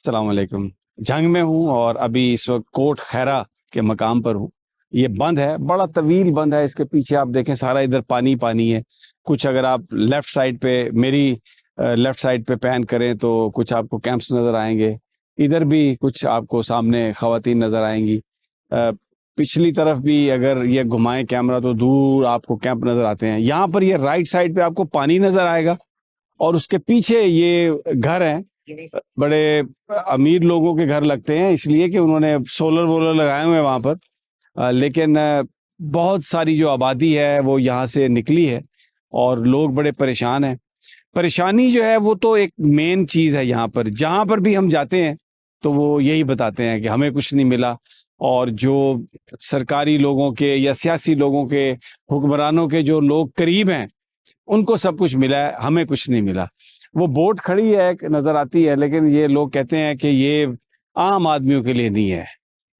السلام علیکم. جنگ میں ہوں اور ابھی اس وقت کوٹ خیرہ کے مقام پر ہوں. یہ بند ہے، بڑا طویل بند ہے. اس کے پیچھے آپ دیکھیں سارا ادھر پانی پانی ہے. کچھ اگر آپ لیفٹ سائڈ پہ میری لیفٹ سائڈ پہ پین کریں تو کچھ آپ کو کیمپس نظر آئیں گے. ادھر بھی کچھ آپ کو سامنے خواتین نظر آئیں گی. پچھلی طرف بھی اگر یہ گھمائیں کیمرہ تو دور آپ کو کیمپ نظر آتے ہیں. یہاں پر یہ رائٹ سائڈ پہ آپ کو پانی نظر آئے گا اور اس کے پیچھے یہ گھر ہیں. بڑے امیر لوگوں کے گھر لگتے ہیں اس لیے کہ انہوں نے سولر وولر لگائے ہوئے ہیں وہاں پر. لیکن بہت ساری جو آبادی ہے وہ یہاں سے نکلی ہے اور لوگ بڑے پریشان ہیں. پریشانی جو ہے وہ تو ایک مین چیز ہے. یہاں پر جہاں پر بھی ہم جاتے ہیں تو وہ یہی بتاتے ہیں کہ ہمیں کچھ نہیں ملا، اور جو سرکاری لوگوں کے یا سیاسی لوگوں کے حکمرانوں کے جو لوگ قریب ہیں ان کو سب کچھ ملا ہے، ہمیں کچھ نہیں ملا. وہ بوٹ کھڑی ہے نظر آتی ہے، لیکن یہ لوگ کہتے ہیں کہ یہ عام آدمیوں کے لیے نہیں ہے،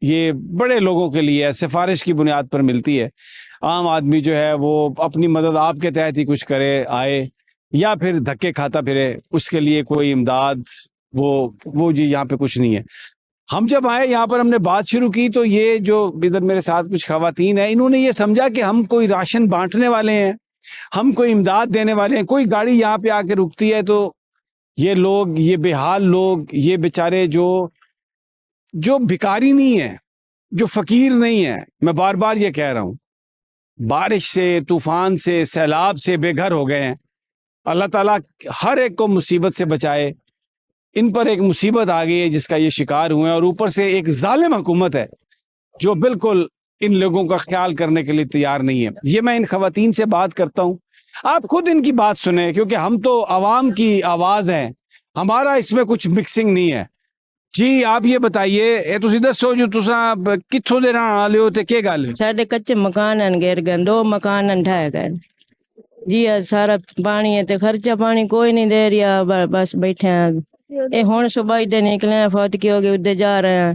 یہ بڑے لوگوں کے لیے ہے، سفارش کی بنیاد پر ملتی ہے. عام آدمی جو ہے وہ اپنی مدد آپ کے تحت ہی کچھ کرے آئے یا پھر دھکے کھاتا پھرے، اس کے لیے کوئی امداد وہ جی یہاں پہ کچھ نہیں ہے. ہم جب آئے یہاں پر ہم نے بات شروع کی تو یہ جو ادھر میرے ساتھ کچھ خواتین ہیں انہوں نے یہ سمجھا کہ ہم کوئی راشن بانٹنے والے ہیں، ہم کوئی امداد دینے والے ہیں. کوئی گاڑی یہاں پہ آ کے رکتی ہے تو یہ لوگ، یہ بے حال لوگ، یہ بیچارے جو بھکاری نہیں ہے، جو فقیر نہیں ہے، میں بار بار یہ کہہ رہا ہوں، بارش سے، طوفان سے، سیلاب سے بے گھر ہو گئے ہیں. اللہ تعالیٰ ہر ایک کو مصیبت سے بچائے. ان پر ایک مصیبت آ گئی ہے جس کا یہ شکار ہوئے ہیں، اور اوپر سے ایک ظالم حکومت ہے جو بالکل ان لوگوں کا خیال کرنے کے لیے تیار نہیں ہے. یہ میں ان خواتین سے بات کرتا ہوں، آپ خود ان کی بات سنیں، کیونکہ ہم تو عوام کی آواز ہیں، ہمارا اس میں کچھ مکسنگ نہیں ہے. جی آپ یہ بتائیے، تسی دسو جو تساں کتھوں دے رہن والے ہو تے کی گل ہے؟ ساڈے کچے مکان گر گئے، 2 مکان ڈھائے گئے جی. سارا پانی ہے تے خرچہ پانی کوئی نہیں دے رہا، بس بیٹھے ہیں. اے ہن صبح دے نکلے ہیں، فوت کی ہو گئے، ادھر جا رہے ہیں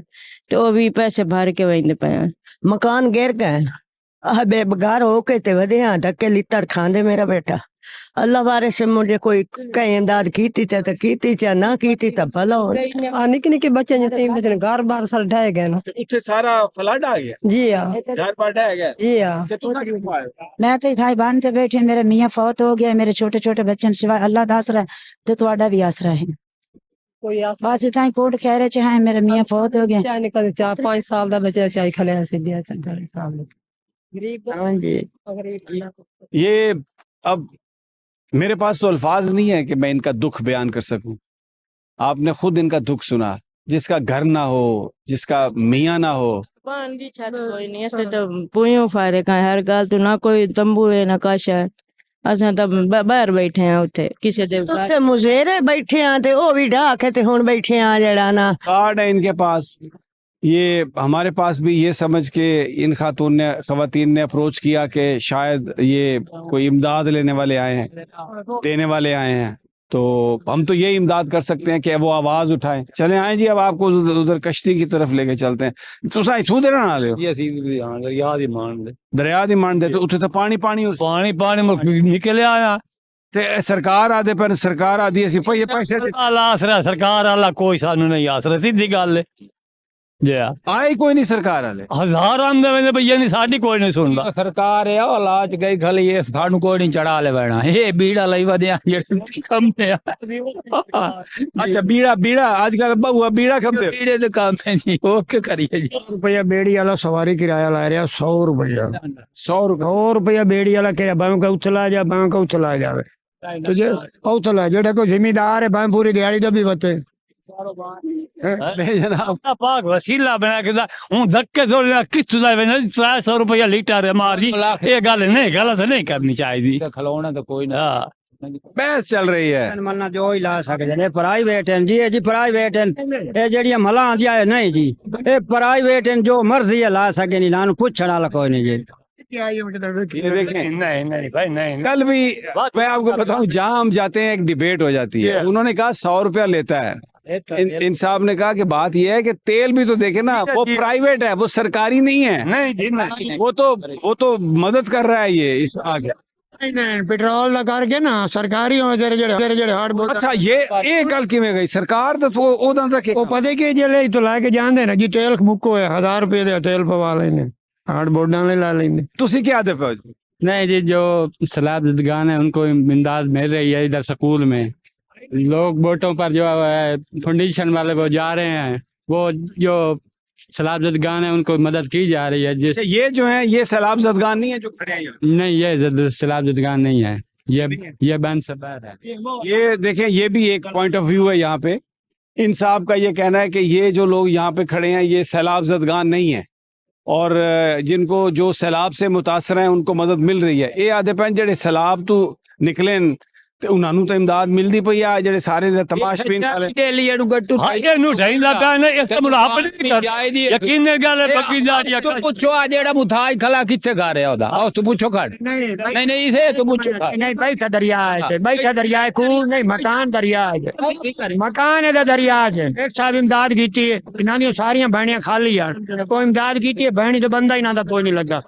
تو وہ بھی پیسے بھر کے ویندے پے ہیں. مکان گر گئے، بے گھر ہو کے تے ودے ہاں دھکے لتڑ کھاندے میرا بیٹا. اللہ بارے سے مجھے کوئی کہیں امداد کیتی تے کیتی تے نہ کیتی تے بھلا ہو. نکے نکے بچے جتے بچے گھر بار سر ڈھائے گئے نا. اتنے سارا فلڈ آ گیا؟ جی ہاں، گھر پر ڈھائے گیا؟ جی ہاں. میں تو صاحبان سے بیٹھی، میرے میاں فوت ہو گیا، میرے چھوٹے چھوٹے بچے سوائے اللہ دا آسرا ہے تو تہاڈا بھی آسرا ہے. بس اتنا کوٹ خیرے چ ہیں، میرے میاں فوت ہو گئے. 4-5 سال دا بچہ چاہی کھلے سی دیا ہاں جی. یہ اب میرے پاس تو الفاظ نہیں ہے کہ میں ان کا دکھ بیان کر سکوں. آپ نے خود ان کا دکھ سنا، جس کا گھر نہ ہو، جس کا میاں نہ ہو. پانی چھت کوئی نہیں، اسے تو پویوں فارے کا ہر گل تو نہ کوئی تمبو ہے نہ کچھ ہے. اساں تو باہر بیٹھے ہیں اوتھے کسے دے تے مزیرے بیٹھے ہیں تے او بھی ڈھا کے تے ہن بیٹھے ہیں جڑا نا کارڈ ہے ان کے پاس. یہ ہمارے پاس بھی یہ سمجھ کے ان خواتین نے اپروچ کیا کہ شاید یہ کوئی امداد لینے والے آئے ہیں، دینے والے آئے ہیں، تو ہم تو یہی امداد کر سکتے ہیں کہ وہ آواز اٹھائیں. چلیں آئیں جی، اب آپ کو ادھر کشتی کی طرف لے کے چلتے ہیں. تساں ایتھوں دے رہن والے ہو؟ دریا دی مان دے تو اتنے تو پانی نکلے آیا تے سرکار آدھے پر سرکار آدھی اسی پیسے آسرا سرکار والا کوئی سانو نہیں آسرا، سیدھی گل ہے جی. آئے کوئی نہیں سرکار والے. ہزار آمدے ویندے بھیا نہیں، ساڈی کوئی نہیں سندا. سرکار ہے علاج گئی کھلی ہے، سانو کوئی نہیں چڑھا لے بینا. اے بیڑا لئی ودیا جڑے کم ہے. اچھا بیڑا آج کل بہوا بیڑا کھمتے بیڑے دے کام ہے جی، او کیا کریے جی. روپیہ بیڑی والا سواری کرایہ لا رہا 100 روپیہ. 100 روپیہ بیڑی والا کرایہ، باویں کہ چلا جا باویں کہ چلا جاوے. تو جے اوتھلا جڑا کوئی زمیندار ہے باویں پوری دیہاڑی دا بھی وتے. جناب پاک وسیلہ بنا کے ہوں دھکے کس 300 روپیہ لیٹر مار جی. یہ گل نہیں، غلط نہیں کرنی چاہیے. کھلونا تو کوئی نہ بحث چل رہی ہے. ملنا جو ہی لا سکتے ہیں، پرائیویٹ ہیں جی. جی پرائیویٹ ہیں، یہ جڑیاں ملاں دیا ہے نہیں جی، یہ پرائیویٹ ہیں، جو مرضی ہے لا سکے نہیں، لانو پوچھنے والا کوئی نہیں جی. یہ دیکھیں نہیں بھائی نہیں. کل بھی میں آپ کو بتاؤں جہاں ہم جاتے ہیں ایک ڈیبیٹ ہو جاتی ہے. انہوں نے کہا 100 روپیہ لیتا ہے. ان صاحب نے کہا کہ بات یہ ہے کہ تیل بھی تو دیکھیں نا، وہ پرائیویٹ ہے، وہ سرکاری نہیں ہے. نہیں جی نہیں. وہ تو مدد کر رہا ہے یہ اس آگے. نہیں پیٹرول دا کر کے نا سرکاری ہو جڑے ہارڈ بورڈ اچھا یہ گل کیویں گئی سرکار تے اوداں دا وہ پتہ کہ جلے تو لے کے جاندے نا جی تیل مکو ہے 1000 روپے دے تیل پوا لینے ہارڈ بورڈاں لے لا لیندے تسی کیا دے پے نہیں جی جو سیلاب زدگان ہیں ان کو امداد مل رہی ہے ادھر سکول میں لوگ بوٹوں پر جو ہے فاؤنڈیشن والے وہ جا رہے ہیں وہ جو سیلاب زدگان ہیں ان کو مدد کی جا رہی ہے جس یہ جو ہیں یہ سیلاب زدگان نہیں ہے جو کھڑے ہیں یہاں؟ نہیں یہ سیلاب زدگان نہیں ہے یہ بین سبیر ہے یہ دیکھیں یہ بھی ایک پوائنٹ آف ویو ہے یہاں پہ ان صاحب کا یہ کہنا ہے کہ یہ جو لوگ یہاں پہ کھڑے ہیں یہ سیلاب زدگان نہیں ہے اور جن کو جو سیلاب سے متاثر ہیں ان کو مدد مل رہی ہے یہ آدھے پین جڑے سیلاب تو نکلیں تے انہاں نوں تے امداد ملدی پئی ہے جڑے سارے تماش بین کھالے ਇਹਨੂੰ ਢਾਈਂਦਾ ਪਿਆ ਨੇ ਇਸ ਤੋਂ ਮੁਲਾਪ ਨਹੀਂ ਕਰਦਾ ਯਕੀਨ ਨਾਲ ਗੱਲ ਹੈ ਪੱਕੀ ਜਾ ਰਹੀ ਹੈ ਤੂੰ ਪੁੱਛੋ ਆ ਜਿਹੜਾ ਮੁਥਾਜ ਖਲਾ ਕਿੱਥੇ ਗਾ ਰਿਹਾ ਉਹਦਾ ਆਹ ਤੂੰ ਪੁੱਛੋ ਖੜ ਨਹੀਂ ਇਸੇ ਤੂੰ ਪੁੱਛੋ نہیں بیٹھا دریا ہے بیٹھا دریا ہے کون نہیں مکان دریا ہے مکان ہے دریا ہے ایک صاحب امداد کیتی ہے انہاں دی ساریاں بہنیاں خالی ہیں کوئی امداد کیتی ہے بہنی تو بندہ ہی نہ دا کوئی نہیں لگا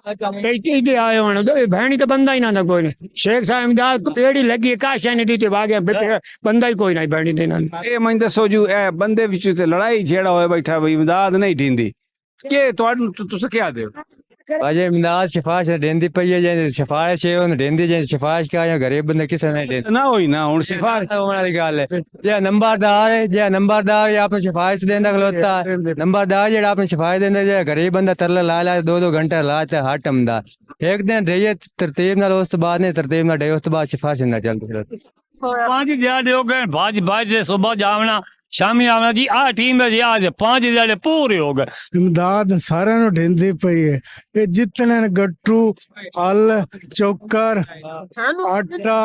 کئی آئے ہونے بہنی تو بندہ ہی نہ دا کوئی نہیں شیخ صاحب امداد پیڑی لگی کاشا نہیں دیتے باگے بندہ ہی کوئی نہیں بہنی دینا اے میں دسو جو اے بندے وچ تے لڑائی جھیڑا ہوئے بیٹھا بھئی امداد نہیں ڈیندی کہ تساں کیا دیو اجے امداد سفارش دیندی پئی ہے جے سفارش ہے اون دیندی جے سفارش کا غریب بندے کسے نہیں دیندے نہ ہوئی نہ ہن سفارش ہونے والی گل ہے جے نمبردار یا اپنی سفارش دیندا کھلوتا نمبردار جڑا اپنی سفارش دیندا جے غریب بندہ ترلا لا 2 گھنٹے لا تے ہٹ امداد ایک دن رہیے ترتیب نال اس بعد نہیں ترتیب نال ڈے اس بعد سفارش نہ چلدی 5 ਦਿਹਾੜੇ ਹੋ ਗਏ ਬਾਜ ਦੇ ਸਵੇਰ ਜਾਵਣਾ ਸ਼ਾਮੀ ਆਵਣਾ ਜੀ ਆਹ ਟੀਮ ਹੈ ਜੀ ਅੱਜ 5 ਦਿਹਾੜੇ ਪੂਰੇ ਹੋ ਗਏ امداد سارے نو ڈیندی پئی ہے یہ جتنے گٹو پھل چوکر آٹا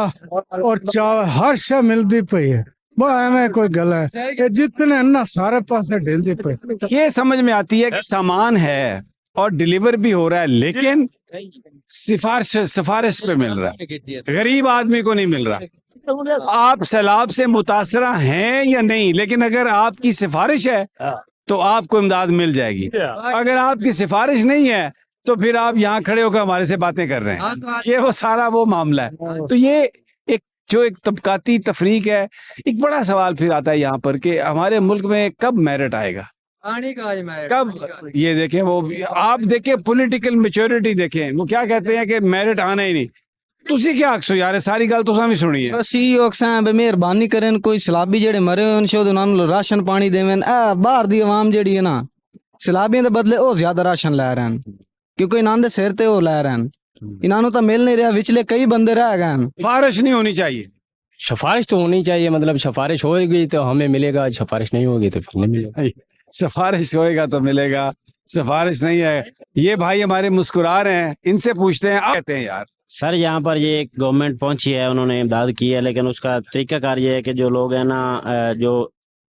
اور چاول ہر شے ملدی پئی ہے وہ ایویں کوئی گل ہے یہ جتنے نا سارے پاسے ڈیندی پئی یہ سمجھ میں آتی ہے کہ سامان ہے اور ڈیلیور بھی ہو رہا ہے لیکن سفارش پہ مل رہا ہے غریب آدمی کو نہیں مل رہا آپ سیلاب سے متاثرہ ہیں یا نہیں لیکن اگر آپ کی سفارش ہے تو آپ کو امداد مل جائے گی اگر آپ کی سفارش نہیں ہے تو پھر آپ یہاں کھڑے ہو کر ہمارے سے باتیں کر رہے ہیں یہ وہ سارا وہ معاملہ ہے تو یہ ایک طبقاتی تفریق ہے ایک بڑا سوال پھر آتا ہے یہاں پر کہ ہمارے ملک میں کب میرٹ آئے گا کب یہ دیکھیں وہ آپ دیکھیں پولیٹیکل میچورٹی دیکھیں وہ کیا کہتے ہیں کہ میرٹ آنا ہی نہیں تسی کیا آکسو یار ساری گل تساں بھی سنی ہے بس یہ آکساں بے مہربانی کرن کوئی سیلابی جڑے مرے ہوئے شو انہاں نوں راشن پانی دیویں باہر دی عوام جڑی ہے نا سیلابیاں دے بدلے او زیادہ راشن لے رہے ہیں کیونکہ انہاں دے سر تے او لے رہے ہیں انہاں نوں تو مل نہیں رہا وچلے کئی بندے رہ گئے ہیں سفارش نہیں ہونی چاہیے سفارش تو ہونی چاہیے مطلب سفارش ہوئے گی تو ہمیں ملے گا سفارش نہیں ہوگی تو پھر نہیں ملے گا سفارش ہوئے گا تو ملے گا سفارش نہیں ہے یہ بھائی ہمارے مسکرا رہے ہیں ان سے پوچھتے ہیں آپ کہتے ہیں یار سر یہاں پر یہ گورنمنٹ پہنچی ہے انہوں نے امداد کی ہے لیکن اس کا طریقہ کار یہ ہے کہ جو لوگ ہیں نا جو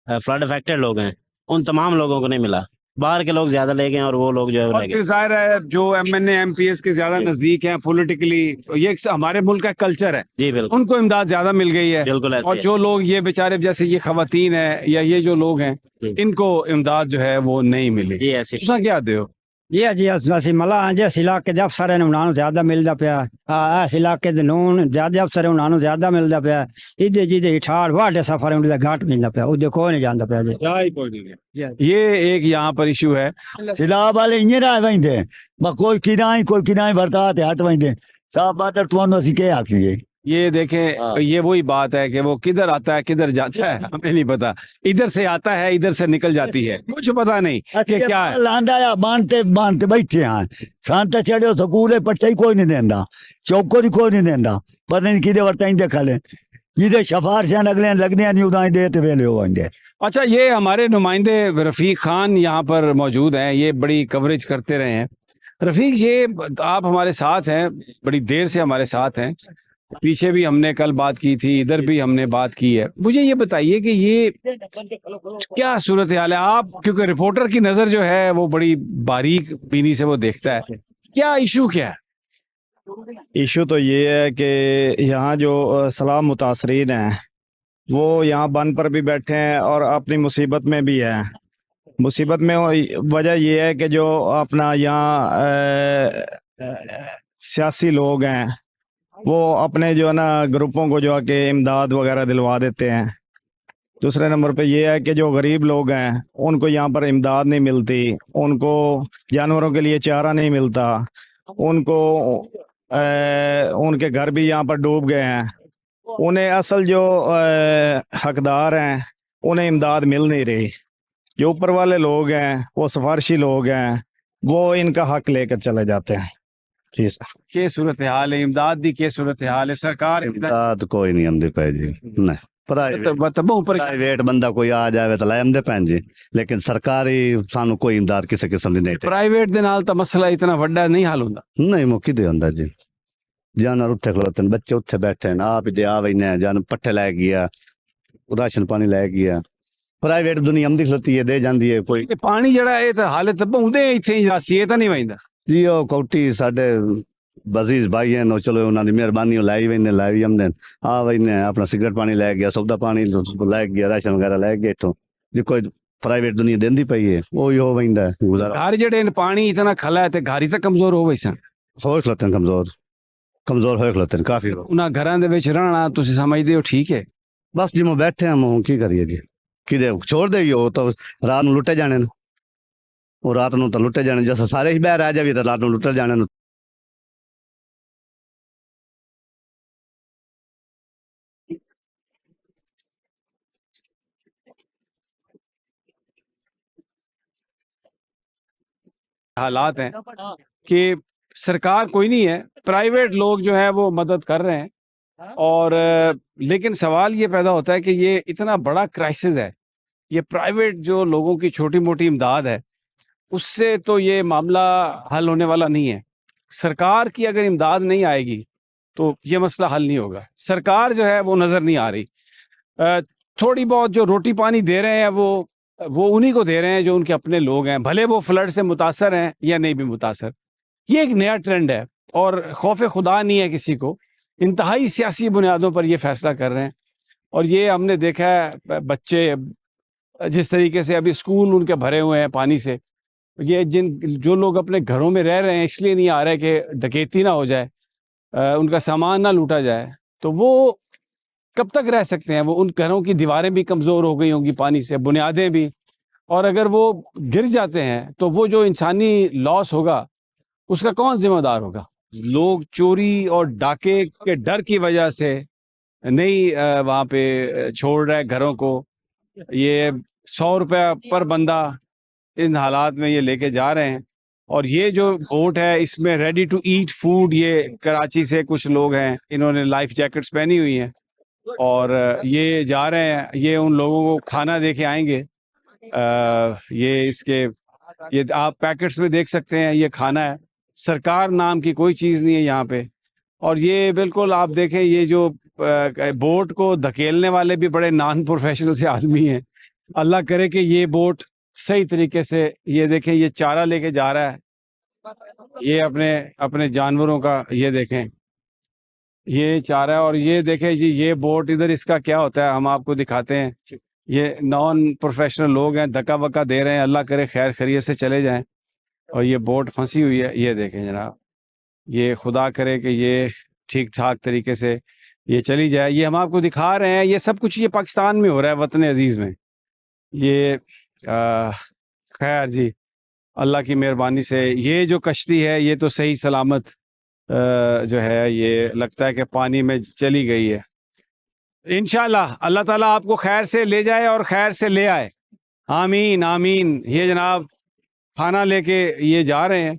فلڈ افیکٹڈ لوگ ہیں ان تمام لوگوں کو نہیں ملا باہر کے لوگ زیادہ لے گئے اور وہ لوگ جو ہے لے گئے ظاہر ہے جو M N A M P S کے زیادہ نزدیک ہیں پولیٹیکلی یہ ہمارے ملک کا کلچر ہے جی بالکل ان کو امداد زیادہ مل گئی ہے بالکل اور جو لوگ یہ بیچارے جیسے یہ خواتین ہیں یا یہ جو لوگ ہیں ان کو امداد جو ہے وہ نہیں ملی جی ایسے تساں کیا دیو جی اسی ملا جس علاقے دے افسر نے انہاں نوں زیادہ ملدا پیا اس علاقے دے نون زیادہ افسر انہاں نوں زیادہ ملدا پیا ایدے جی ٹھاڑ واڈے سفر انہاں دا گھاٹ ملدا پیا او دیکھو نہیں جاندا پیا جی یہ ایک یہاں پر ایشو ہے سیلاب والے انہیں رہ ویندے کوئی کدائیں برتا تے ہٹ ویندے صاحب بادر تانوں اسی کہ آکھیے یہ دیکھیں یہ وہی بات ہے کہ وہ کدھر آتا ہے کدھر جاتا ہے ہمیں نہیں پتا ادھر سے آتا ہے ادھر سے نکل جاتی ہے کچھ پتا نہیں کہ کیا ہے لاندا یا باندھتے بیٹھے ہیں سانتا چڑھے سکول پٹے ہی کوئی نہیں دیندا چوکو ہی کوئی نہیں دیندا پتہ نہیں کدے ورتا ہی دیکھا لیں جدے سفارشاں لگدیاں نہیں اداں دے تے ویلے ہو ویندے اچھا یہ ہمارے نمائندے رفیق خان یہاں پر موجود ہیں یہ بڑی کوریج کرتے رہے ہیں رفیق یہ آپ ہمارے ساتھ ہیں بڑی دیر سے ہمارے ساتھ ہیں پیچھے بھی ہم نے کل بات کی تھی ادھر بھی ہم نے بات کی ہے مجھے یہ بتائیے کہ یہ کیا صورتحال ہے آپ کیونکہ رپورٹر کی نظر جو ہے وہ بڑی باریک بینی سے وہ دیکھتا ہے کیا ایشو کیا ہے ایشو تو یہ ہے کہ یہاں جو سیلاب متاثرین ہیں وہ یہاں بند پر بھی بیٹھے ہیں اور اپنی مصیبت میں بھی ہیں مصیبت میں وجہ یہ ہے کہ جو اپنا یہاں سیاسی لوگ ہیں وہ اپنے جو ہے نا گروپوں کو جو ہے کہ امداد وغیرہ دلوا دیتے ہیں. دوسرے نمبر پہ یہ ہے کہ جو غریب لوگ ہیں ان کو یہاں پر امداد نہیں ملتی، ان کو جانوروں کے لیے چارہ نہیں ملتا، ان کو ان کے گھر بھی یہاں پر ڈوب گئے ہیں. انہیں اصل جو حقدار ہیں انہیں امداد مل نہیں رہی. جو اوپر والے لوگ ہیں وہ سفارشی لوگ ہیں، وہ ان کا حق لے کر چلے جاتے ہیں. جی سر. کیا صورتحال ہے امداد دی؟ کیا صورتحال ہے؟ سرکار امداد کوئی نہیں آندی پی جی. نہیں پرائیویٹ بندہ کوئی آ جائے تو لے آمدے پین جی، لیکن سرکاری سانو کوئی امداد کسی قسم دی نہیں. پرائیویٹ دے نال تا مسئلہ اتنا وڈا نہیں حل ہوندا. نہیں موکی دے ہوندا جی. جانور اتھے کھلوتے ہیں، بچے اتھے بیٹھے ہیں، آپ دے آ وینے ہیں، جان پٹھے لے گیا، راشن پانی لے گیا. پرائیویٹ دنیا آمدی کھلوتی ہے، دے جاندی ہے. کوئی پانی جڑا ہے تے حالت بہندے ایتھے ہی راسی ہے تا نہیں ویندا جی. او کوٹی ساڈے بزیز بھائی ہیں، چلو انہاں دی مہربانی لائی وینے لائی آمدن آ وینے اپنا سگریٹ پانی لے گیا، سودا پانی لے گیا، راشن وغیرہ لے گیا اتوں. جی کوئی پرائیویٹ دنیا دیندی پئی ہے وہی ہو ویندا ہے گزارا. گھر جڑے پانی اتنا کھلا ہے تے گھر ہی تے کمزور ہو ویسن ہوئے کھلوتے ہیں، کمزور ہوئے کھلوتے ہیں کافی. انہاں گھراں دے وچ رہنا تسی سمجھدے ہو ٹھیک ہے؟ بس جی میں بیٹھے ہیں، ہوں کی کریے جی. کدے چھوڑ دے ہو تو رات نو لٹے جانے، وہ رات نو تو لٹے جانے، جیسے سارے ہی باہر آ جائے تو رات نو لٹے جانے. حالات ہیں کہ سرکار کوئی نہیں ہے، پرائیویٹ لوگ جو ہے وہ مدد کر رہے ہیں. اور لیکن سوال یہ پیدا ہوتا ہے کہ یہ اتنا بڑا کرائسس ہے، یہ پرائیویٹ جو لوگوں کی چھوٹی موٹی امداد ہے اس سے تو یہ معاملہ حل ہونے والا نہیں ہے. سرکار کی اگر امداد نہیں آئے گی تو یہ مسئلہ حل نہیں ہوگا. سرکار جو ہے وہ نظر نہیں آ رہی. تھوڑی بہت جو روٹی پانی دے رہے ہیں وہ انہی کو دے رہے ہیں جو ان کے اپنے لوگ ہیں، بھلے وہ فلڈ سے متاثر ہیں یا نہیں بھی متاثر. یہ ایک نیا ٹرینڈ ہے اور خوف خدا نہیں ہے کسی کو. انتہائی سیاسی بنیادوں پر یہ فیصلہ کر رہے ہیں. اور یہ ہم نے دیکھا ہے بچے جس طریقے سے ابھی اسکول ان کے بھرے ہوئے ہیں پانی سے. یہ جو لوگ اپنے گھروں میں رہ رہے ہیں اس لیے نہیں آ رہے کہ ڈکیتی نہ ہو جائے، ان کا سامان نہ لوٹا جائے، تو وہ کب تک رہ سکتے ہیں؟ وہ ان گھروں کی دیواریں بھی کمزور ہو گئی ہوں گی پانی سے، بنیادیں بھی. اور اگر وہ گر جاتے ہیں تو وہ جو انسانی لاس ہوگا اس کا کون ذمہ دار ہوگا؟ لوگ چوری اور ڈاکے کے ڈر کی وجہ سے نہیں وہاں پہ چھوڑ رہے گھروں کو. یہ 100 روپے پر بندہ ان حالات میں یہ لے کے جا رہے ہیں. اور یہ جو بوٹ ہے اس میں ریڈی ٹو ایٹ فوڈ، یہ کراچی سے کچھ لوگ ہیں، انہوں نے لائف جیکٹس پہنی ہوئی ہیں اور یہ جا رہے ہیں. یہ ان لوگوں کو کھانا دے کے آئیں گے. یہ اس کے یہ آپ پیکٹس میں دیکھ سکتے ہیں، یہ کھانا ہے. سرکار نام کی کوئی چیز نہیں ہے یہاں پہ. اور یہ بالکل آپ دیکھیں یہ جو بوٹ کو دھکیلنے والے بھی بڑے نان پروفیشنل سے آدمی ہیں. اللہ کرے کہ یہ بوٹ صحیح طریقے سے، یہ دیکھیں یہ چارہ لے کے جا رہا ہے، یہ اپنے جانوروں کا، یہ دیکھیں یہ چارہ ہے. اور یہ دیکھیں جی یہ بوٹ ادھر اس کا کیا ہوتا ہے ہم آپ کو دکھاتے ہیں. یہ نان پروفیشنل لوگ ہیں، دھکا وکا دے رہے ہیں. اللہ کرے خیر خیریت سے چلے جائیں. اور یہ بوٹ پھنسی ہوئی ہے، یہ دیکھیں جناب. یہ خدا کرے کہ یہ ٹھیک ٹھاک طریقے سے یہ چلی جائے. یہ ہم آپ کو دکھا رہے ہیں، یہ سب کچھ یہ پاکستان میں ہو رہا ہے، وطن عزیز میں. یہ خیر جی اللہ کی مہربانی سے یہ جو کشتی ہے یہ تو صحیح سلامت جو ہے یہ لگتا ہے کہ پانی میں چلی گئی ہے. انشاءاللہ اللہ تعالیٰ آپ کو خیر سے لے جائے اور خیر سے لے آئے. آمین آمین. یہ جناب کھانا لے کے یہ جا رہے ہیں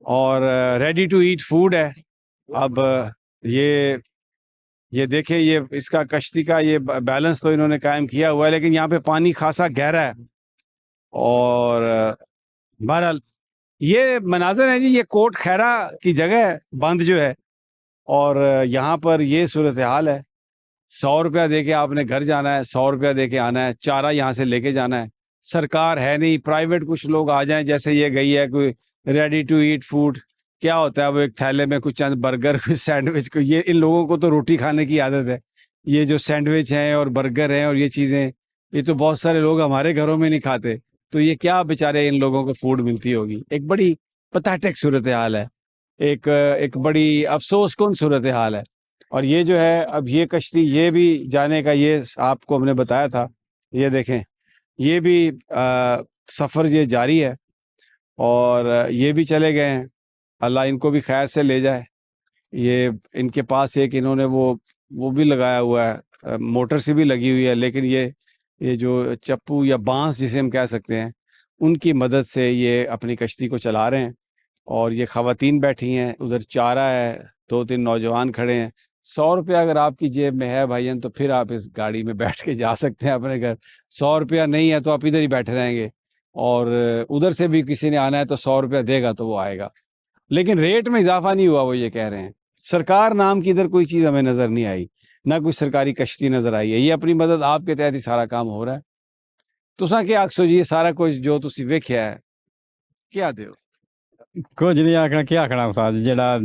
اور ریڈی ٹو ایٹ فوڈ ہے. اب یہ دیکھیں یہ اس کا کشتی کا یہ بیلنس تو انہوں نے قائم کیا ہوا ہے، لیکن یہاں پہ پانی خاصا گہرا ہے. اور بہرحال یہ مناظر ہیں جی، یہ کوٹ خیرہ کی جگہ ہے بند جو ہے، اور یہاں پر یہ صورتحال ہے. 100 روپیہ دے کے آپ نے گھر جانا ہے، 100 روپیہ دے کے آنا ہے، چارہ یہاں سے لے کے جانا ہے. سرکار ہے نہیں، پرائیویٹ کچھ لوگ آ جائیں، جیسے یہ گئی ہے کوئی ریڈی ٹو ایٹ فوڈ، کیا ہوتا ہے وہ ایک تھیلے میں کچھ چند برگر، کچھ سینڈوچ. یہ ان لوگوں کو تو روٹی کھانے کی عادت ہے. یہ جو سینڈوچ ہیں اور برگر ہیں اور یہ چیزیں، یہ تو بہت سارے لوگ ہمارے گھروں میں نہیں کھاتے. تو یہ کیا بیچارے ان لوگوں کو فوڈ ملتی ہوگی. ایک بڑی پتھیٹک صورتحال ہے، ایک بڑی افسوس کن صورتحال ہے. اور یہ جو ہے اب یہ کشتی یہ بھی جانے کا یہ آپ کو ہم نے بتایا تھا، یہ دیکھیں یہ بھی سفر یہ جاری ہے اور یہ بھی چلے گئے ہیں، اللہ ان کو بھی خیر سے لے جائے۔ یہ ان کے پاس ایک انہوں نے وہ بھی لگایا ہوا ہے، موٹر سے بھی لگی ہوئی ہے، لیکن یہ جو چپو یا بانس جسے ہم کہہ سکتے ہیں ان کی مدد سے یہ اپنی کشتی کو چلا رہے ہیں۔ اور یہ خواتین بیٹھی ہیں، ادھر چارہ ہے، 2-3 نوجوان کھڑے ہیں۔ 100 روپیہ اگر آپ کی جیب میں ہے بھائیان تو پھر آپ اس گاڑی میں بیٹھ کے جا سکتے ہیں اپنے گھر۔ 100 روپیہ نہیں ہے تو آپ ادھر ہی بیٹھے رہیں گے، اور ادھر سے بھی کسی نے آنا ہے تو 100 روپیہ دے گا تو وہ آئے گا، لیکن ریٹ میں اضافہ نہیں ہوا، وہ یہ کہہ رہے ہیں۔ سرکار نام کی ادھر کوئی چیز ہمیں نظر نہیں آئی، نہ کوئی سرکاری کشتی نظر آئی ہے۔ یہ اپنی مدد آپ کے تحت ہی سارا کام ہو رہا ہے۔ تساں کیا آکھو جی، یہ سارا کچھ جو تسی ویکھیا ہے کیا دیو؟ کچھ نہیں آخنا، کیا آخنا استاد جڑا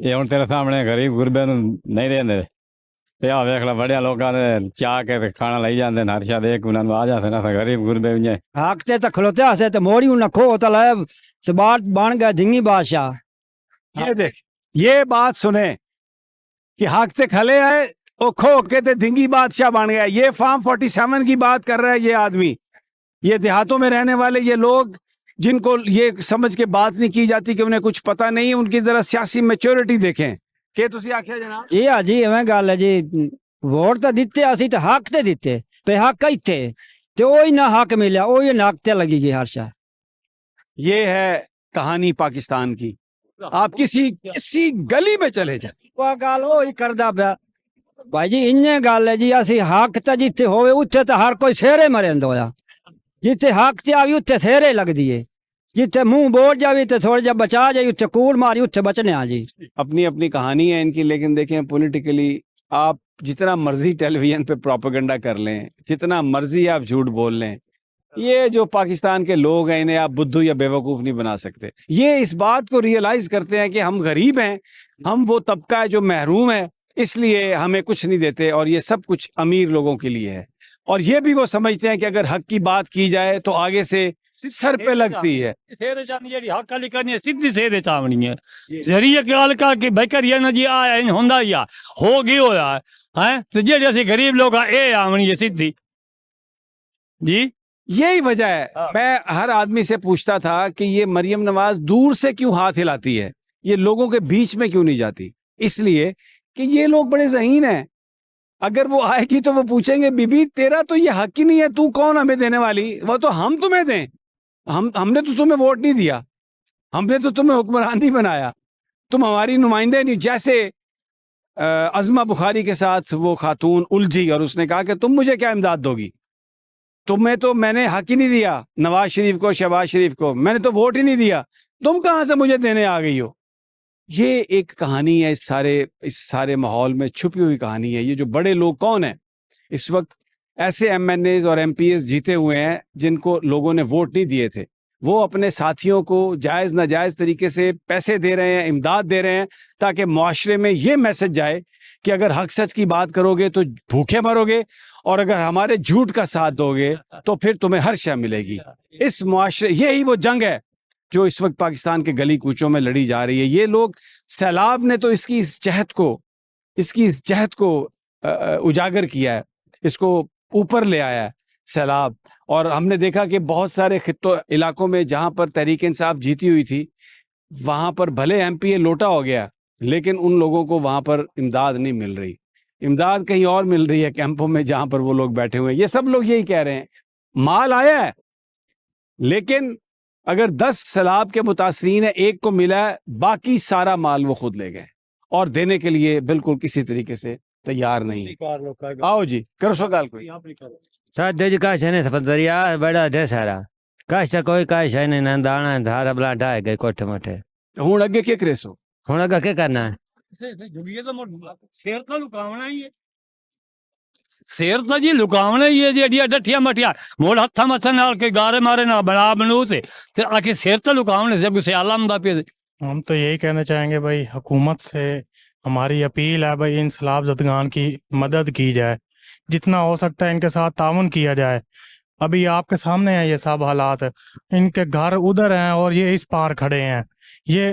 یہ ہوں تیرے سامنے غریب غربے نوں نہیں دے تے آ ویکھ لا بڑے لوکاں نے چاہ کے کھانا لئی جاندے ہر شے دیکھ انہاں نوں آ جاندے نا غریب غربے وچ حق تے کھلوتے ہسے تے موڑی نہ کھو تے لے سبات بن گیا دھنگی بادشاہ۔ یہ دیکھ یہ بات سنیں کہ حق سے کھلے آئے او کھو کے تے دھنگی بادشاہ بن گیا۔ یہ فارم 47 کی بات کر رہا ہے یہ آدمی، یہ دیہاتوں میں رہنے والے یہ لوگ جن کو یہ سمجھ کے بات نہیں کی جاتی کہ انہیں کچھ پتہ نہیں، ان کی ذرا سیاسی میچورٹی دیکھیں کہ تسی آکھیا جناب جی ہاں جی ایویں گل ہے جی، ووٹ تے دتے اسی تے حق تے دتے تے حق ایتھے تے وہی نہ حق ملیا وہی نہ حق تے لگی گئی ہر شے۔ یہ ہے کہانی پاکستان کی۔ آپ کسی گلی میں چلے جائیں وہ گل وہی کردا پیا بھائی جی، انجے گل ہے جی، اسی حق تے جتھے ہوئے اتھے تے ہر کوئی سہرے مرند ہویا، جتھے حق تے آوی اتھے سہرے لگدی ہے، جتھے منہ بوڑ جاوی تے تھوڑا جا بچا جائی اتھے کوڑ ماری اتھے بچنے آ جی۔ اپنی اپنی کہانی ہے ان کی، لیکن دیکھیں پولیٹیکلی آپ جتنا مرضی ٹیلی ویژن پہ پروپیگنڈا کر لیں، جتنا مرضی آپ جھوٹ بول لیں، یہ جو پاکستان کے لوگ ہیں انہیں آپ بدھو یا بیوقوف نہیں بنا سکتے۔ یہ اس بات کو ریئلائز کرتے ہیں کہ ہم غریب ہیں، ہم وہ طبقہ ہے جو محروم ہے، اس لیے ہمیں کچھ نہیں دیتے، اور یہ سب کچھ امیر لوگوں کے لیے ہے۔ اور یہ بھی وہ سمجھتے ہیں کہ اگر حق کی بات کی جائے تو آگے سے سر پہ لگتی ہے۔ حق والی کرنی ہے سیدھی سیدھے چاونی ہے ذریعے گل کر کے بھائی کریے نا جی آ ہوندا ہی ہو گئی ہویا ہے تے جڑے اسی غریب لوگ اے آونی ہے سیدھی جی۔ یہی وجہ ہے، میں ہر آدمی سے پوچھتا تھا کہ یہ مریم نواز دور سے کیوں ہاتھ ہلاتی ہے، یہ لوگوں کے بیچ میں کیوں نہیں جاتی؟ اس لیے کہ یہ لوگ بڑے ذہین ہیں، اگر وہ آئے گی تو وہ پوچھیں گے بی بی تیرا تو یہ حق ہی نہیں ہے، تو کون ہمیں دینے والی، وہ تو ہم تمہیں دیں، ہم نے تو تمہیں ووٹ نہیں دیا، ہم نے تو تمہیں حکمران نہیں بنایا، تم ہماری نمائندے نہیں۔ جیسے عظمہ بخاری کے ساتھ وہ خاتون الجھی اور اس نے کہا کہ تم مجھے کیا امداد دو گی، تمہیں تو میں نے حق ہی نہیں دیا، نواز شریف کو شہباز شریف کو میں نے تو ووٹ ہی نہیں دیا، تم کہاں سے مجھے دینے آ گئی ہو۔ یہ ایک کہانی ہے، اس سارے ماحول میں چھپی ہوئی کہانی ہے۔ یہ جو بڑے لوگ کون ہیں اس وقت، ایسے ایم این ایز اور ایم پی ایز جیتے ہوئے ہیں جن کو لوگوں نے ووٹ نہیں دیے تھے، وہ اپنے ساتھیوں کو جائز ناجائز طریقے سے پیسے دے رہے ہیں، امداد دے رہے ہیں، تاکہ معاشرے میں یہ میسج جائے کہ اگر حق سچ کی بات کرو گے تو بھوکے مرو گے، اور اگر ہمارے جھوٹ کا ساتھ دو گے تو پھر تمہیں ہر شے ملے گی۔ اس معاشرے یہی وہ جنگ ہے جو اس وقت پاکستان کے گلی کوچوں میں لڑی جا رہی ہے۔ یہ لوگ، سیلاب نے تو اس کی اس جہد کو اجاگر کیا ہے، اس کو اوپر لے آیا ہے سیلاب۔ اور ہم نے دیکھا کہ بہت سارے خطوں علاقوں میں جہاں پر تحریک انصاف جیتی ہوئی تھی وہاں پر بھلے ایم پی اے لوٹا ہو گیا، لیکن ان لوگوں کو وہاں پر امداد نہیں مل رہی، امداد کہیں اور مل رہی ہے کیمپوں میں جہاں پر وہ لوگ بیٹھے ہوئے ہیں۔ یہ سب لوگ یہی کہہ رہے ہیں مال آیا ہے، لیکن اگر 10 سیلاب کے متاثرین ہیں، ایک کو ملا ہے، باقی سارا مال وہ خود لے گئے اور دینے کے لیے بالکل کسی طریقے سے تیار نہیں۔ آؤ جی کرو سوال کوئی ساڈے جی کاش نے دریا بڑا ڈھے سارا کاش تا کوئی کاش نہیں نہ دانا دھارا بلا ڈھائے گئے کوٹھے موٹے۔ ہوں اگے کیا کرے سو، ہوں اگے کیا کرنا ہے؟ شیر تو لکاونا ہی ہے، شیر تو جی لکاونا ہی ہے جی، اڈیا ڈٹھیا مٹھیا موڑ ہتھا متھا نال کے گارے مارے نہ بنا بنو سے آخر شیر تو لکاونے سے کچھ سیالہ مدا پہ۔ ہم تو یہی کہنا چاہیں گے بھائی حکومت سے ہماری اپیل ہے بھائی ان سیلاب زدگان کی مدد کی جائے، جتنا ہو سکتا ہے ان کے ساتھ تعاون کیا جائے۔ ابھی آپ کے سامنے ہیں یہ سب حالات، ان کے گھر ادھر ہیں اور یہ اس پار کھڑے ہیں، یہ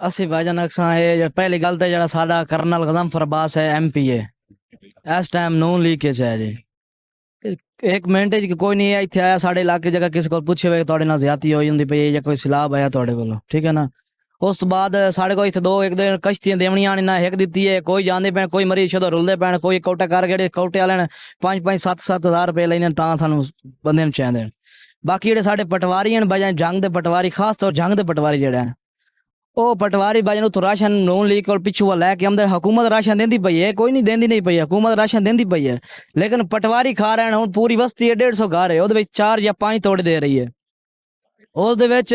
ਅਸੀਂ ਭਾਈਜਾਨ ਅਕਸਾਂ ਇਹ ਪਹਿਲੀ ਗੱਲ ਤਾਂ ਜਿਹੜਾ ਸਾਡਾ ਕਰਨਲ ਗਜ਼ਨਫਰ ਅਬਾਸ ਹੈ MP ਹੈ, ਇਸ ਟਾਈਮ ਨੂਨ ਲੀਗ ਚ ਹੈ ਜੀ। ਇੱਕ ਮਿੰਟ ਚ ਕੋਈ ਨਹੀਂ ਇੱਥੇ ਆਇਆ ਸਾਡੇ ਇਲਾਕੇ ਜਗ੍ਹਾ ਕਿਸੇ ਕੋਲ ਪੁੱਛੇ ਹੋਵੇ ਤੁਹਾਡੇ ਨਾਲ ਜ਼ਿਆਦਤੀ ਹੋਈ ਹੁੰਦੀ ਪਈ ਜਾਂ ਕੋਈ ਸਲਾਬ ਆਇਆ ਤੁਹਾਡੇ ਕੋਲ, ਠੀਕ ਹੈ ਨਾ। ਉਸ ਤੋਂ ਬਾਅਦ ਸਾਡੇ ਕੋਲ ਇੱਥੇ ਇੱਕ ਦਿਨ ਕਸ਼ਤੀਆਂ ਦੇਵਣੀਆਂ ਨੇ ਨਾ ਇੱਕ ਦਿੱਤੀ ਹੈ, ਕੋਈ ਜਾਂਦੇ ਪੈਣ, ਕੋਈ ਮਰੀਜ਼ ਸ਼ਦੋਂ ਰੁਲਦੇ ਪੈਣ, ਕੋਈ ਕੋਟਾ ਕਰ ਜਿਹੜੇ ਕੋਟੇ ਵਾਲੇ ਨੇ 5-5 7-7 ਹਜ਼ਾਰ ਰੁਪਏ ਲੈਂਦੇ ਨੇ ਤਾਂ ਸਾਨੂੰ ਬੰਦੇ ਨੂੰ ਚਾਹੀਦੇ। ਬਾਕੀ ਜਿਹੜੇ ਸਾਡੇ ਪਟਵਾਰੀ ਹਨ ਬਾਜਾਂ ਜੰਗ ਦੇ ਪਟਵਾਰੀ, ਖਾਸ ਤੌਰ ਜੰਗ ਦੇ ਪਟਵਾਰੀ ਜਿਹੜਾ ਉਹ ਪਟਵਾਰੀ ਬਾਜਾਂ ਨੂੰ ਰਾਸ਼ਨ ਨੂਨ ਲੀਗ ਕੋਲ ਪਿੱਛੋਂ ਲੈ ਕੇ ਆਉਂਦੇ। ਹੁਕੂਮਤ ਰਾਸ਼ਨ ਦਿੰਦੀ ਪਈ ਹੈ, ਕੋਈ ਨਹੀਂ ਦਿੰਦੀ ਨਹੀਂ ਪਈ, ਹੁਕੂਮਤ ਰਾਸ਼ਨ ਦਿੰਦੀ ਪਈ ਹੈ, ਲੇਕਿਨ ਪਟਵਾਰੀ ਖਾ ਰਹੇ ਨੇ। ਹੁਣ ਪੂਰੀ ਬਸਤੀ ਹੈ 150 ਘਰ ਹੈ, ਉਹਦੇ ਵਿੱਚ 4 ਜਾਂ 5 ਤੋੜੇ ਦੇ ਰਹੀ ਹੈ, ਉਹਦੇ ਵਿੱਚ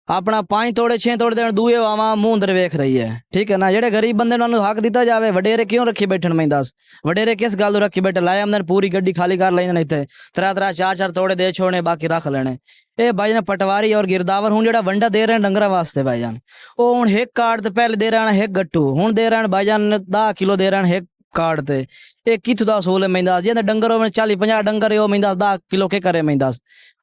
ਆਪਣਾ 5 ਤੋੜੇ 6 ਤੋੜੇ ਦੇਣ, ਦੂਏ ਆਵਾਂ ਮੂੰਹ ਅੰਦਰ ਵੇਖ ਰਹੀ ਹੈ, ਠੀਕ ਹੈ ਨਾ। ਜਿਹੜੇ ਗਰੀਬ ਬੰਦੇ ਨੂੰ ਹੱਕ ਦਿੱਤਾ ਜਾਵੇ, ਵਡੇਰੇ ਕਿਉਂ ਰੱਖੀ ਬੈਠਣ? ਮੈਂ ਦੱਸ, ਵਡੇਰੇ ਕਿਸ ਗੱਲ ਨੂੰ ਰੱਖੀ ਬੈਠੇ? ਲਾਇਆ ਅੰਦਰ ਪੂਰੀ ਗੱਡੀ ਖਾਲੀ ਕਰ ਲੈਂਦੇ ਨੇ, ਇੱਥੇ 3-3 4-4 ਤੋੜੇ ਦੇ ਛੋੜਨੇ, ਬਾਕੀ ਰੱਖ ਲੈਣੇ। ਇਹ ਭਾਈ ਨੇ ਪਟਵਾਰੀ ਔਰ ਗਿਰਦਾਵਰ ਹੁਣ ਜਿਹੜਾ ਵੰਡਾ ਦੇ ਰਹੇ ਨੇ ਡੰਗਰਾਂ ਵਾਸਤੇ ਭਾਈ ਜਾਨ, ਉਹ ਹੁਣ ਇੱਕ ਕਾਰਡ ਤੇ ਪਹਿਲੇ ਦੇ ਰਹੇ ਨੇ ਇੱਕ ਗੱਟੂ, ਹੁਣ ਦੇ ਰਹੇ ਨੇ ਭਾਈ ਜਾਨ 10 ਕਿਲੋ ਦੇ ਰਹੇ ਨੇ ਇੱਕ ਕਾਰਡ ਤੇ। ਇਹ ਕਿੱਥੋਂ ਦਾ ਅਸੂਲ ਹੈ? ਮੈਂ ਦੱਸ, ਜੇ ਡੰਗਰ ਹੋਵੇ 40-50 ਡੰਗਰ ਉਹ ਮੈਂ ਦੱਸ 10 ਕਿਲੋ ਕੇ ਕਰੇ? ਮੈਂ ਦੱਸ,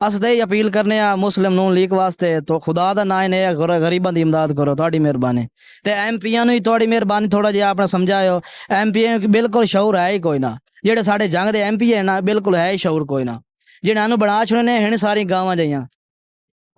ਅਸੀਂ ਤਾਂ ਇਹ ਅਪੀਲ ਕਰਨੇ ਆ ਮੁਸਲਿਮ ਨੂਨ ਲੀਗ ਵਾਸਤੇ, ਤੋ ਖੁਦਾ ਦਾ ਨਾਂ ਹੈ ਗਰੀਬਾਂ ਦੀ ਇਮਦਾਦ ਕਰੋ, ਤੁਹਾਡੀ ਮਿਹਰਬਾਨੀ। ਤੇ MPਆਂ ਨੂੰ ਹੀ ਤੁਹਾਡੀ ਮਿਹਰਬਾਨੀ, ਥੋੜਾ ਜਿਹਾ ਆਪਣਾ ਸਮਝਾਇਓ। MPਆਂ ਨੂੰ ਬਿਲਕੁਲ ਸ਼ਊਰ ਹੈ ਹੀ ਕੋਈ ਨਾ, ਜਿਹੜੇ ਸਾਡੇ ਜੰਗ ਦੇ MP ਹੈ ਨਾ ਬਿਲਕੁਲ ਹੈ ਹੀ ਸ਼ਊਰ ਕੋਈ ਨਾ, ਜਿਹਨਾਂ ਨੂੰ ਬਣਾ ਛੁੜੇ ਨੇ ਹਨ ਸਾਰੀ ਗਾਵਾਂ ਜਾਈਆਂ।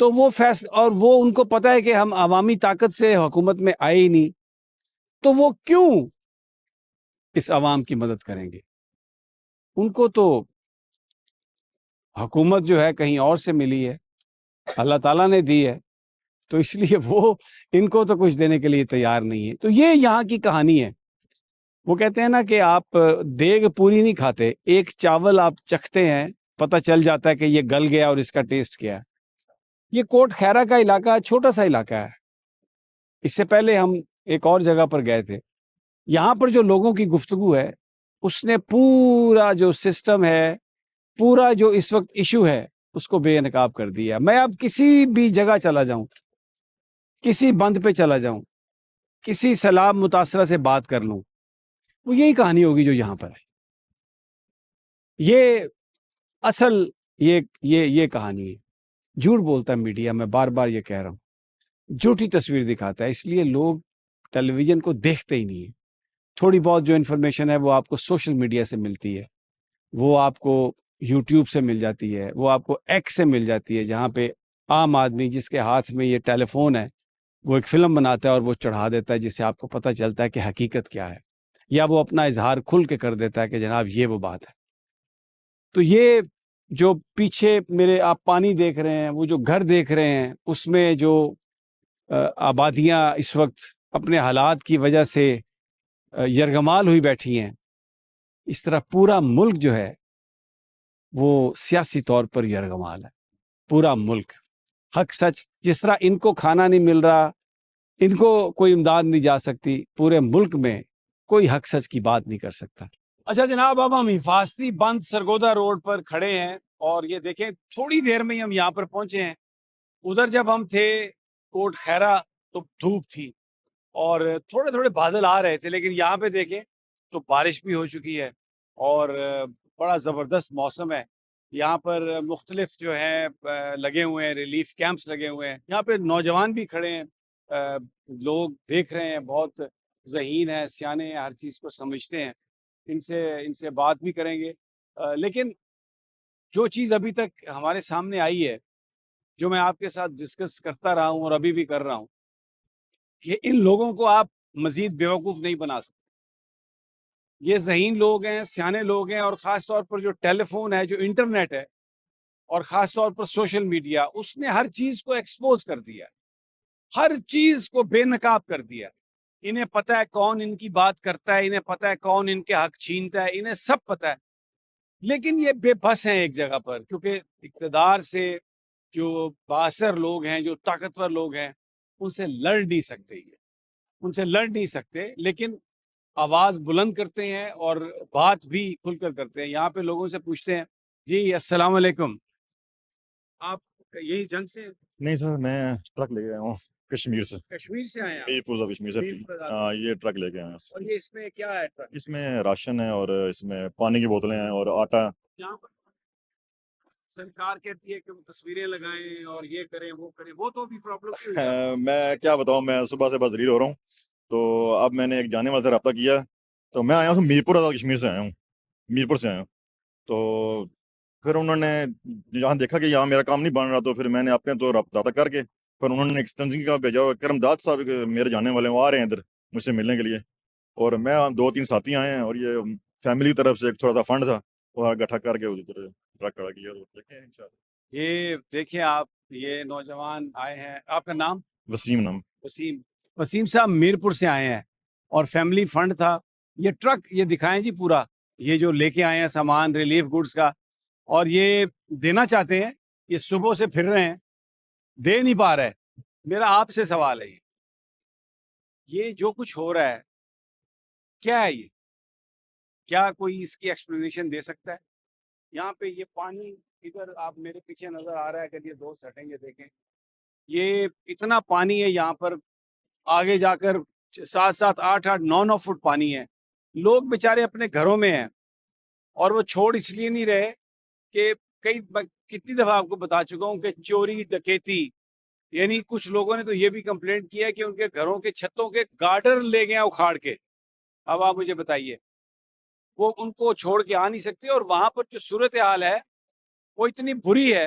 تو وہ اور وہ ان کو پتا ہے کہ ہم عوامی طاقت سے حکومت میں آئے ہی نہیں، تو وہ کیوں اس عوام کی مدد کریں گے؟ ان کو تو حکومت جو ہے کہیں اور سے ملی ہے، اللہ تعالیٰ نے دی ہے، تو اس لیے وہ ان کو تو کچھ دینے کے لیے تیار نہیں ہے۔ تو یہ یہاں کی کہانی ہے۔ وہ کہتے ہیں نا کہ آپ دیگ پوری نہیں کھاتے، ایک چاول آپ چکھتے ہیں، پتہ چل جاتا ہے کہ یہ گل گیا اور اس کا ٹیسٹ کیا ہے۔ یہ کوٹ خیرہ کا علاقہ چھوٹا سا علاقہ ہے۔ اس سے پہلے ہم ایک اور جگہ پر گئے تھے، یہاں پر جو لوگوں کی گفتگو ہے اس نے پورا جو سسٹم ہے، پورا جو اس وقت ایشو ہے، اس کو بے نقاب کر دیا۔ میں اب کسی بھی جگہ چلا جاؤں، کسی بند پہ چلا جاؤں، کسی سیلاب متاثرہ سے بات کر لوں، وہ یہی کہانی ہوگی جو یہاں پر ہے۔ یہ اصل یہ کہانی ہے۔ جھوٹ بولتا ہے میڈیا، میں بار بار یہ کہہ رہا ہوں، جھوٹی تصویر دکھاتا ہے، اس لیے لوگ ٹیلی ویژن کو دیکھتے ہی نہیں ہیں۔ تھوڑی بہت جو انفارمیشن ہے وہ آپ کو سوشل میڈیا سے ملتی ہے، وہ آپ کو یوٹیوب سے مل جاتی ہے، وہ آپ کو ایکس سے مل جاتی ہے، جہاں پہ عام آدمی جس کے ہاتھ میں یہ ٹیلی فون ہے وہ ایک فلم بناتا ہے اور وہ چڑھا دیتا ہے، جس سے آپ کو پتہ چلتا ہے کہ حقیقت کیا ہے، یا وہ اپنا اظہار کھل کے کر دیتا ہے کہ جناب یہ وہ بات ہے۔ تو یہ جو پیچھے میرے آپ پانی دیکھ رہے ہیں، وہ جو گھر دیکھ رہے ہیں، اس میں جو آبادیاں اس وقت اپنے حالات کی وجہ سے یرغمال ہوئی بیٹھی ہیں، اس طرح پورا ملک جو ہے وہ سیاسی طور پر یرغمال ہے۔ پورا ملک حق سچ، جس طرح ان کو کھانا نہیں مل رہا، ان کو کوئی امداد نہیں جا سکتی، پورے ملک میں کوئی حق سچ کی بات نہیں کر سکتا۔ اچھا جناب، اب ہم حفاظتی بند سرگودا روڈ پر کھڑے ہیں اور یہ دیکھیں تھوڑی دیر میں ہی ہم یہاں پر پہنچے ہیں۔ ادھر جب ہم تھے کوٹ خیرہ تو دھوپ تھی اور تھوڑے تھوڑے بادل آ رہے تھے، لیکن یہاں پہ دیکھیں تو بارش بھی ہو چکی ہے اور بڑا زبردست موسم ہے۔ یہاں پر مختلف جو ہیں لگے ہوئے ہیں، ریلیف کیمپس لگے ہوئے ہیں، یہاں پہ نوجوان بھی کھڑے ہیں، لوگ دیکھ رہے ہیں، بہت ذہین ہیں، سیانے ہیں، ہر چیز کو سمجھتے ہیں۔ ان سے بات بھی کریں گے، لیکن جو چیز ابھی تک ہمارے سامنے آئی ہے، جو میں آپ کے ساتھ ڈسکس کرتا رہا ہوں اور ابھی بھی کر رہا ہوں، کہ ان لوگوں کو آپ مزید بیوقوف نہیں بنا سکتے۔ یہ ذہین لوگ ہیں، سیانے لوگ ہیں، اور خاص طور پر جو ٹیلی فون ہے، جو انٹرنیٹ ہے، اور خاص طور پر سوشل میڈیا، اس نے ہر چیز کو ایکسپوز کر دیا، ہر چیز کو بے نقاب کر دیا۔ انہیں پتہ ہے کون ان کی بات کرتا ہے، انہیں پتہ ہے کون ان کے حق چھینتا ہے، انہیں سب پتہ ہے، لیکن یہ بے بس ہیں ایک جگہ پر، کیونکہ اقتدار سے جو بااثر لوگ ہیں، جو طاقتور لوگ ہیں، ان سے لڑ نہیں سکتے، ان سے لڑ نہیں سکتے، لیکن آواز بلند کرتے ہیں اور بات بھی کھل کر کرتے ہیں۔ یہاں پہ لوگوں سے پوچھتے ہیں، جی السلام علیکم، آپ یہی جنگ سے؟ نہیں سر، میں ٹرک لے کے آیا ہوں کشمیر سے۔ کشمیر سے آئے ہیں؟ میرپور سے، کشمیر سے یہ ٹرک لے کے آئے ہیں۔ اور یہ اس میں کیا ہے ٹرک؟ اس میں راشن ہے اور اس میں پانی کی بوتلیں ہیں اور آٹا۔ یہاں پر سرکار کہتی ہے کہ وہ تصویریں لگائیں اور یہ کریں وہ کریں، وہ تو بھی پرابلم۔ میں کیا بتاؤں، میں صبح سے بس ریل ہو رہا ہوں، تو اب میں نے ایک جانے والے سے رابطہ کیا، تو میں آیا ہوں میرپور، کشمیر سے آیا ہوں، میرپور سے آیا ہوں۔ تو پھر انہوں نے یہاں دیکھا کہ یہاں میرا کام نہیں بن رہا، تو پھر میں نے اپنے تو رابطہ کر کے پھر انہوں نے ایکسٹینشن کا بھیجا، اور کرم داد صاحب میرے جانے والے وہ آ رہے ہیں ادھر مجھ سے ملنے کے لیے، اور میں 2-3 ساتھی آئے ہیں، اور یہ فیملی طرف سے ایک تھوڑا سا فنڈ تھا وہ اکٹھا کر کے ادھر ٹرک کھڑا کیا۔ دیکھیں انشاءاللہ۔ یہ دیکھیں آپ، یہ نوجوان آئے ہیں، آپ کا نام؟ وسیم نام۔ وسیم صاحب میرپور سے آئے ہیں اور فیملی فنڈ تھا۔ یہ ٹرک یہ دکھائیں جی، پورا یہ جو لے کے آئے ہیں سامان ریلیف گڈز کا، اور یہ دینا چاہتے ہیں، یہ صبح سے پھر رہے ہیں، دے نہیں پا رہے۔ میرا آپ سے سوال ہے، یہ جو کچھ ہو رہا ہے کیا ہے؟ یہ کیا کوئی اس کی ایکسپلینیشن دے سکتا ہے؟ یہاں پہ یہ پانی ادھر آپ میرے پیچھے نظر آ رہا ہے، کہ یہ 2 سٹیں گے، دیکھیں یہ اتنا پانی ہے یہاں پر، آگے جا کر 7-7 8-8 9-9 فٹ پانی ہے۔ لوگ بیچارے اپنے گھروں میں ہیں، اور وہ چھوڑ اس لیے نہیں رہے کہ کتنی دفعہ آپ کو بتا چکا ہوں کہ چوری ڈکیتی، یعنی کچھ لوگوں نے تو یہ بھی کمپلینٹ کیا کہ ان کے گھروں کے چھتوں کے گارڈر لے گئے اکھاڑ کے۔ اب آپ مجھے بتائیے، وہ ان کو چھوڑ کے آ نہیں سکتے، اور وہاں پر جو صورتحال ہے وہ اتنی بری ہے،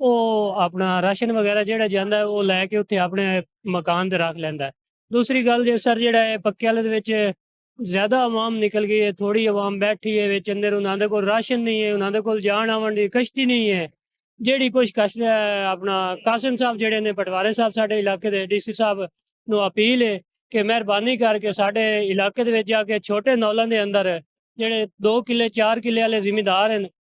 ਉਹ ਆਪਣਾ ਰਾਸ਼ਨ ਵਗੈਰਾ ਜਿਹੜਾ ਜਾਂਦਾ ਉਹ ਲੈ ਕੇ ਉੱਥੇ ਆਪਣੇ ਮਕਾਨ ਤੇ ਰੱਖ ਲੈਂਦਾ ਹੈ। ਦੂਸਰੀ ਗੱਲ ਜੇ ਸਰ ਜਿਹੜਾ ਹੈ ਪੱਕੇ ਵਾਲੇ ਦੇ ਵਿੱਚ ਜ਼ਿਆਦਾ ਆਵਾਮ ਨਿਕਲ ਗਈ ਹੈ, ਥੋੜੀ ਆਵਾਮ ਬੈਠੀ ਹੈ ਵਿੱਚ ਅੰਦਰ, ਉਹਨਾਂ ਦੇ ਕੋਲ ਰਾਸ਼ਨ ਨਹੀਂ ਹੈ, ਉਹਨਾਂ ਦੇ ਕੋਲ ਜਾਣ ਆਉਣ ਦੀ ਕਸ਼ਤੀ ਨਹੀਂ ਹੈ। ਜਿਹੜੀ ਕੁਝ ਕਸ਼ਤ ਆਪਣਾ ਕਾਸਿਮ ਸਾਹਿਬ ਜਿਹੜੇ ਨੇ ਪਟਵਾਰੀ ਸਾਹਿਬ ਸਾਡੇ ਇਲਾਕੇ ਦੇ ਡੀਸੀ ਸਾਹਿਬ ਨੂੰ ਅਪੀਲ ਹੈ ਕਿ ਮਿਹਰਬਾਨੀ ਕਰਕੇ ਸਾਡੇ ਇਲਾਕੇ ਦੇ ਵਿੱਚ ਜਾ ਕੇ ਛੋਟੇ ਨੌਲਾਂ ਦੇ ਅੰਦਰ ਜਿਹੜੇ 2 ਕਿੱਲੇ 4 ਕਿੱਲੇ ਵਾਲੇ ਜ਼ਿਮੀਂਦਾਰ ਹਨ